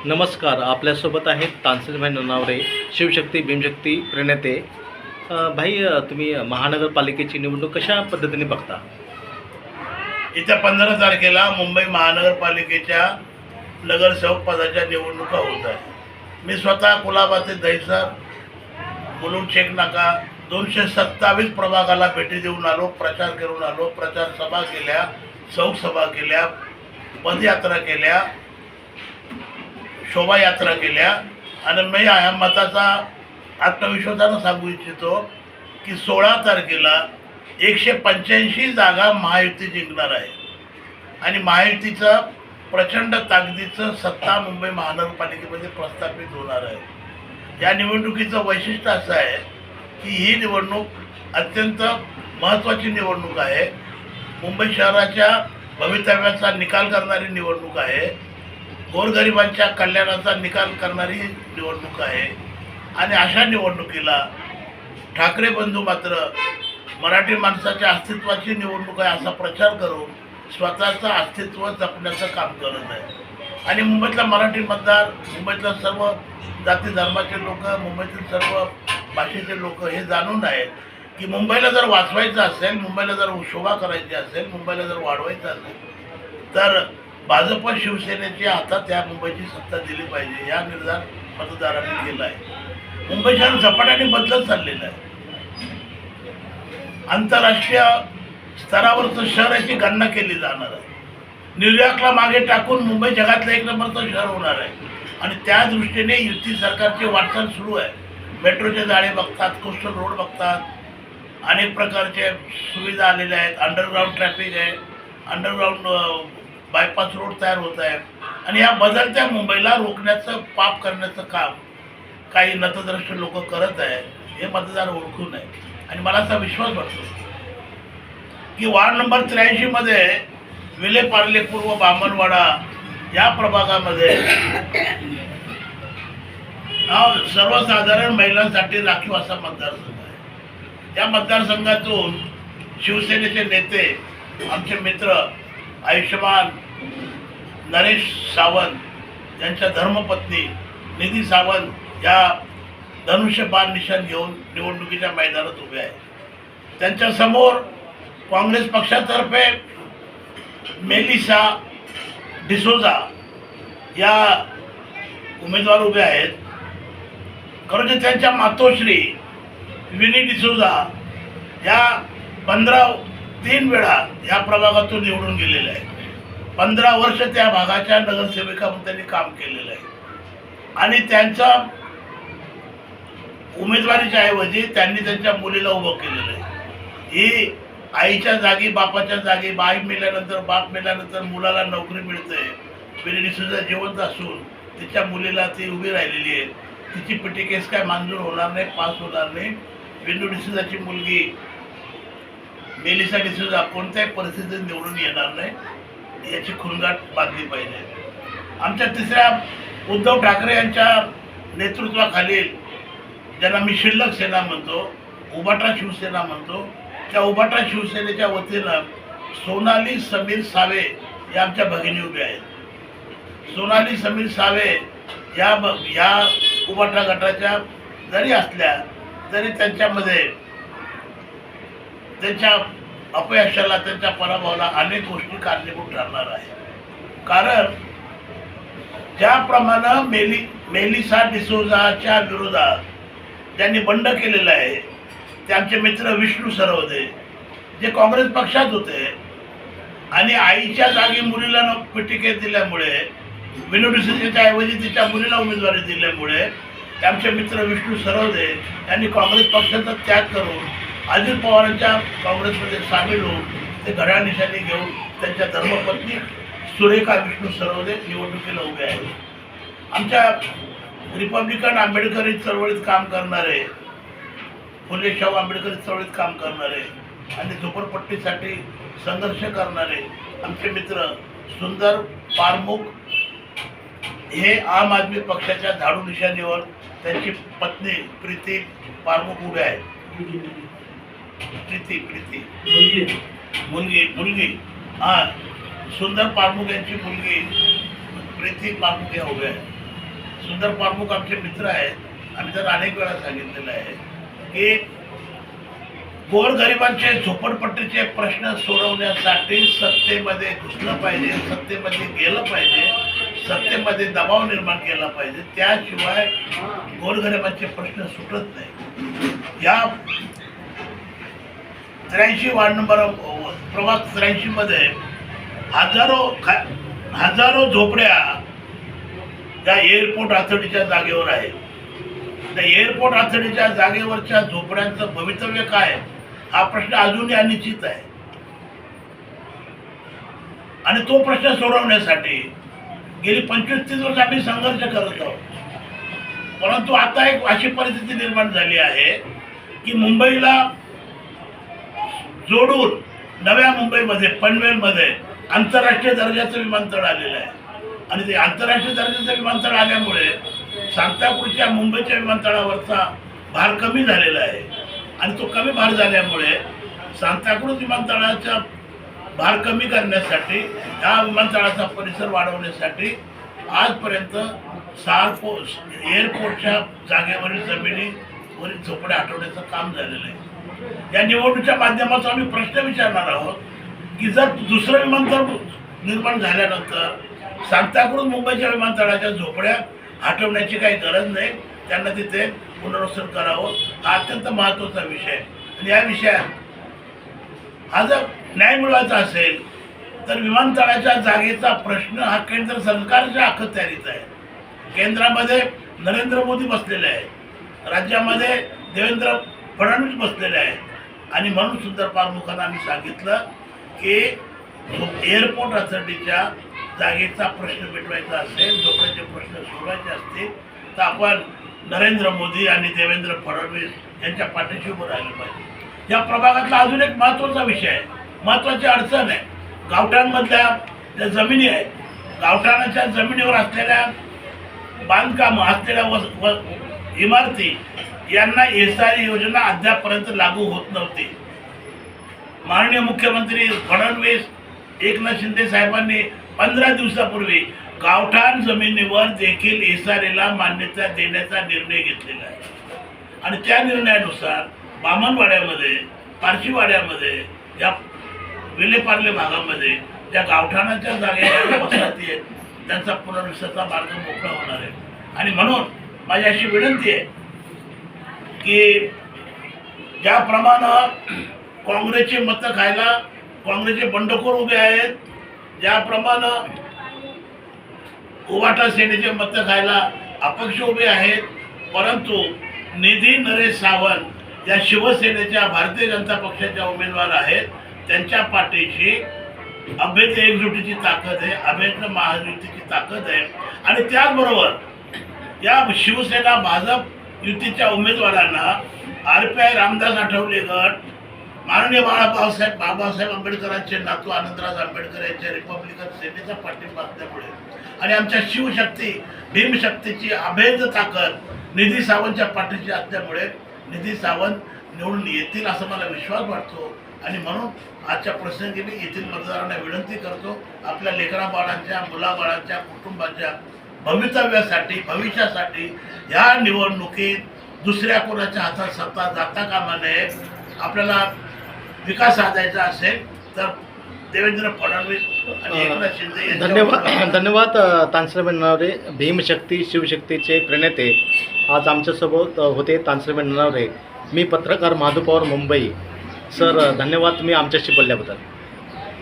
नमस्कार. आपल्यासोबत आहेत तानसेनभाई ननावरे, शिवशक्ती भीमशक्ती प्रणेते. भाई, तुम्ही महानगरपालिकेची निवडणूक कशा पद्धतीने बघता? येत्या 15 तारखेला मुंबई महानगरपालिकेच्या नगरसेवक पदाच्या निवडणुका होत आहे. मी स्वतः कुलाबा ते दहिसर, मुलुंड, चेक नाका 227 प्रभागाला भेटी देऊन आलो, प्रचार करून आलो, प्रचार सभा केल्या, चौक सभा केल्या, पदयात्रा केल्या, शोभायात्रा केल्या. आणि मी ह्या मताचा आत्मविश्वासानं सांगू इच्छितो की 16 तारखेला 185 जागा महायुती जिंकणार आहे आणि महायुतीचं प्रचंड ताकदीचं सत्ता मुंबई महानगरपालिकेमध्ये प्रस्थापित होणार आहे. या निवडणुकीचं वैशिष्ट्य असं आहे की ही निवडणूक अत्यंत महत्त्वाची निवडणूक आहे. मुंबई शहराच्या भवितव्याचा निकाल करणारी निवडणूक आहे. गोरगरिबांच्या कल्याणाचा निकाल करणारी निवडणूक आहे. आणि अशा निवडणुकीला ठाकरे बंधू मात्र मराठी माणसाच्या अस्तित्वाची निवडणूक आहे असा प्रचार करून स्वतःचं अस्तित्व जपण्याचं काम करत आहे. आणि मुंबईतला मराठी मतदार, मुंबईतल्या सर्व जाती धर्माचे लोक, मुंबईतील सर्व भाषेचे लोक हे जाणून आहेत की मुंबईला जर वाचवायचं असेल, मुंबईला जर शोभा करायची असेल, मुंबईला जर वाढवायचं असेल तर भाजप शिवसेनेच्या हातात या मुंबईची सत्ता दिली पाहिजे. या निर्धार मतदारांनी केला आहे. मुंबई शहर झपाट्याने बदलत चाललेलं आहे. आंतरराष्ट्रीय स्तरावरचं शहराची गणना केली जाणार आहे. न्यूयॉर्कला मागे टाकून मुंबई जगातलं 1 नंबरचं शहर होणार आहे. आणि त्या दृष्टीने युती सरकारची वाटचाल सुरू आहे. मेट्रोचे जाळे बघतात, कोस्टल रोड बघतात, अनेक प्रकारचे सुविधा आलेल्या आहेत. अंडरग्राऊंड ट्रॅफिक आहे, अंडरग्राऊंड बायपास रोड तयार होत आहे. आणि या बदलत्या मुंबईला रोखण्याचं, पाप करण्याचं काम काही नतद्रष्ट लोक करत आहे. हे मतदार ओळखून आहे. आणि मला असा विश्वास वाटतो की वार्ड नंबर 83 मध्ये विले पार्ले पूर्व बामणवाडा या प्रभागामध्ये सर्वसाधारण महिलांसाठी राखीव असा मतदारसंघ आहे. या मतदारसंघातून शिवसेनेचे नेते, आमचे मित्र आयुष्यमान नरेश सावंत यांच्या धर्मपत्नी निधी सावंत या धनुष्यबाण निशाण घेऊन निवडणुकीच्या मैदानात उभे आहेत. त्यांच्या समोर काँग्रेस पक्षातर्फे मेलिसा डिसोजा या उमेदवार उभे आहेत. खरं तर त्यांच्या मातोश्री विनी डिसोजा या 3 वेळा या प्रभागातून निवडून गेलेल्या आहेत. 15 वर्ष त्या भागाच्या नगरसेविका म्हणून त्यांनी काम केलेलं आहे. आणि त्यांच्या उमेदवारीच्या ऐवजी त्यांनी त्यांच्या मुलीला उभं केलेलं आहे. ही आईच्या जागी बापाच्या जागी, आई मेल्यानंतर, बाप मेल्यानंतर मुलाला नोकरी मिळते. विनी डिसोजा जिवंत असून तिच्या मुलीला ती उभी राहिलेली आहे. तिची पिटी केस काय मंजूर होणार नाही, पास होणार नाही. विनी डिसोजाची मुलगी मेलिसा डिसोजा कोणत्याही परिस्थितीत निवडून येणार नाही याची खुणगाठ बांधली पाहिजे. आमच्या तिसऱ्या उद्धव ठाकरे यांच्या नेतृत्वाखालील, ज्यांना मी शिल्लक सेना म्हणतो, उबाटा शिवसेना म्हणतो, त्या उबाटा शिवसेनेच्या वतीनं सोनाली समीर सावे या आमच्या भगिनी उभ्या आहेत. सोनाली समीर सावे या उबाटा गटाच्या जरी असल्या तरी त्यांच्यामध्ये त्यांच्या अपयशाला, त्यांच्या पराभवाला अनेक गोष्टी कारणीभूत ठरणार आहे. कारण ज्याप्रमाणे मेलिसा डिसोजाच्या विरोधात ज्यांनी बंड केलेलं आहे ते आमचे मित्र विष्णू सरवदे, जे काँग्रेस पक्षात होते आणि आईच्या जागी मुलीला तिकीट दिल्यामुळे, विनी डिसोजाच्या ऐवजी तिच्या मुलीला उमेदवारी दिल्यामुळे आमचे मित्र विष्णू सरवदे यांनी काँग्रेस पक्षाचा त्याग करून अजित पवारांच्या काँग्रेसमध्ये सामील होऊन ते घड्याळ निशाणी घेऊन त्यांच्या धर्मपत्नी सुरेखा विष्णू सरवदे निवडणुकीला उभे आहेत. आमच्या रिपब्लिकन आंबेडकरी चळवळीत काम करणारे, फुले शाहू आंबेडकरी चळवळीत काम करणारे आणि झोपडपट्टीसाठी संघर्ष करणारे आमचे मित्र सुंदर पारमुख हे आम आदमी पक्षाच्या झाडू निशाणीवर त्यांची पत्नी प्रीती पारमुख उभे आहेत. मुलगी सुंदर पारमुख यांची मुलगी प्रीती पारमुख या उभ्या आहेत. सुंदर पारमुख आमचे मित्र आहेत. आम्ही तर अनेक वेळा सांगितलेलं आहे की गोरगरिबांचे झोपडपट्टीचे प्रश्न सोडवण्यासाठी सत्तेमध्ये घुसलं पाहिजे, सत्तेमध्ये गेलं पाहिजे, सत्तेमध्ये दबाव निर्माण केला पाहिजे. त्याशिवाय गोरगरिबांचे प्रश्न सुटत नाही. या 83 वार्ड नंबर प्रभाग 83 मध्ये हजारो झोपड्या त्या एअरपोर्ट ऑथॉरिटीच्या जागेवर आहेत. त्या एअरपोर्ट ऑथॉरिटीच्या जागेवरच्या झोपड्यांचं भवितव्य काय हा प्रश्न अजूनही अनिश्चित आहे. आणि तो प्रश्न सोडवण्यासाठी गेली 25-30 वर्ष आम्ही संघर्ष करत आहोत. परंतु आता एक अशी परिस्थिती निर्माण झाली आहे की मुंबईला जोडून नव्या मुंबईमध्ये पनवेलमध्ये आंतरराष्ट्रीय दर्जाचं विमानतळ आलेलं आहे. आणि ते आंतरराष्ट्रीय दर्जाचं विमानतळ आल्यामुळे सांताक्रूजच्या मुंबईच्या विमानतळावरचा भार कमी झालेला आहे. आणि तो कमी भार झाल्यामुळे सांताक्रूज विमानतळाचा भार कमी करण्यासाठी या विमानतळाचा परिसर वाढवण्यासाठी आजपर्यंत एअरपोर्टच्या जागेवरील जमिनीवरील झोपड्या हटवण्याचं काम झालेलं आहे. या निवडणुकीच्या माध्यमातून आम्ही प्रश्न विचारणार आहोत की जर दुसरं विमानतळ निर्माण झाल्यानंतर सांताक्रूज मुंबईच्या विमानतळाच्या झोपड्या हटवण्याची काही गरज नाही, त्यांना तिथे पुनर्वसन करावं. हा अत्यंत महत्त्वाचा विषय आहे. आणि या विषयात हा जर न्याय मिळवायचा असेल तर विमानतळाच्या जागेचा प्रश्न हा केंद्र सरकारच्या अखत्यारीत आहे. केंद्रामध्ये नरेंद्र मोदी बसलेले आहेत, राज्यामध्ये देवेंद्र फडणवीस बसलेले आहेत. आणि म्हणून सुंदर पारमुखांना आम्ही सांगितलं की एअरपोर्ट ऑथॉरिटीच्या जागेचा प्रश्न मिटवायचा असेल, झोपड्याचे प्रश्न सोडवायचे असतील तर आपण नरेंद्र मोदी आणि देवेंद्र फडणवीस यांच्या पाठीशी उभं राहिलं पाहिजे. या प्रभागातला अजून एक महत्त्वाचा विषय आहे, महत्त्वाची अडचण आहे. गावठाणमधल्या ज्या जमिनी आहेत, गावठाणाच्या जमिनीवर असलेल्या बांधकामं असलेल्या इमारती यांना SRE योजना अद्यापपर्यंत लागू होत नव्हती. माननीय मुख्यमंत्री फडणवीस एकनाथ शिंदे साहेबांनी 15 दिवसापूर्वी गावठाण जमिनीवर देखील SREला मान्यता देण्याचा निर्णय घेतलेला आहे. आणि त्या निर्णयानुसार बामणवाड्यामध्ये, पारशीवाड्यामध्ये, या विलेपार्ले भागामध्ये त्या गावठाणाच्या जागेच्या वसाहती आहेत, त्यांचा पुनर्विकासाचा मार्ग मोकळा होणार आहे. आणि म्हणून माझी अशी विनंती आहे की ज्याप्रमाणे काँग्रेसचे मतं खायला काँग्रेसचे बंडखोर उभे आहेत, ज्याप्रमाणे उभाटा सेनेचे मतं खायला अपक्ष उभे आहेत, परंतु निधी नरेश सावंत या शिवसेनेच्या भारतीय जनता पक्षाच्या उमेदवार आहेत, त्यांच्या पाठीशी अभेद्य एकजुटीची ताकद आहे, अभेद्य महायुतीची ताकद आहे. आणि त्याचबरोबर या शिवसेना भाजप युतीच्या उमेदवारांना RPI रामदास आठवले गट, माननीय बाबासाहेब आंबेडकरांचे नातू आनंदराज आंबेडकर यांच्या रिपब्लिकन सेनेचा पाठिंबा असल्यामुळे आणि आमच्या शिवशक्ती भीमशक्तीची अभेद्य ताकद निधी सावंतच्या पाठीशी असल्यामुळे निधी सावंत निवडून येतील असं मला विश्वास वाटतो. आणि म्हणून आजच्या प्रसंगी मी येथील मतदारांना विनंती करतो, आपल्या लेकराबाळांच्या, मुलाबाळांच्या, कुटुंबाच्या भवितव्यासाठी, भविष्यासाठी या निवडणुकीत दुसऱ्या कोणाच्या हातात सत्ता जाता कामा नये. आपल्याला विकास साधायचा असेल तर देवेंद्र फडणवीस आणि एकनाथ शिंदे धन्यवाद तानसेबाई ननावरे, भीमशक्ती शिवशक्तीचे प्रणेते आज आमच्यासोबत होते. तानसेबाई ननावरे, मी पत्रकार माधव पवार, मुंबई. सर धन्यवाद तुम्ही आमच्याशी बोलल्याबद्दल.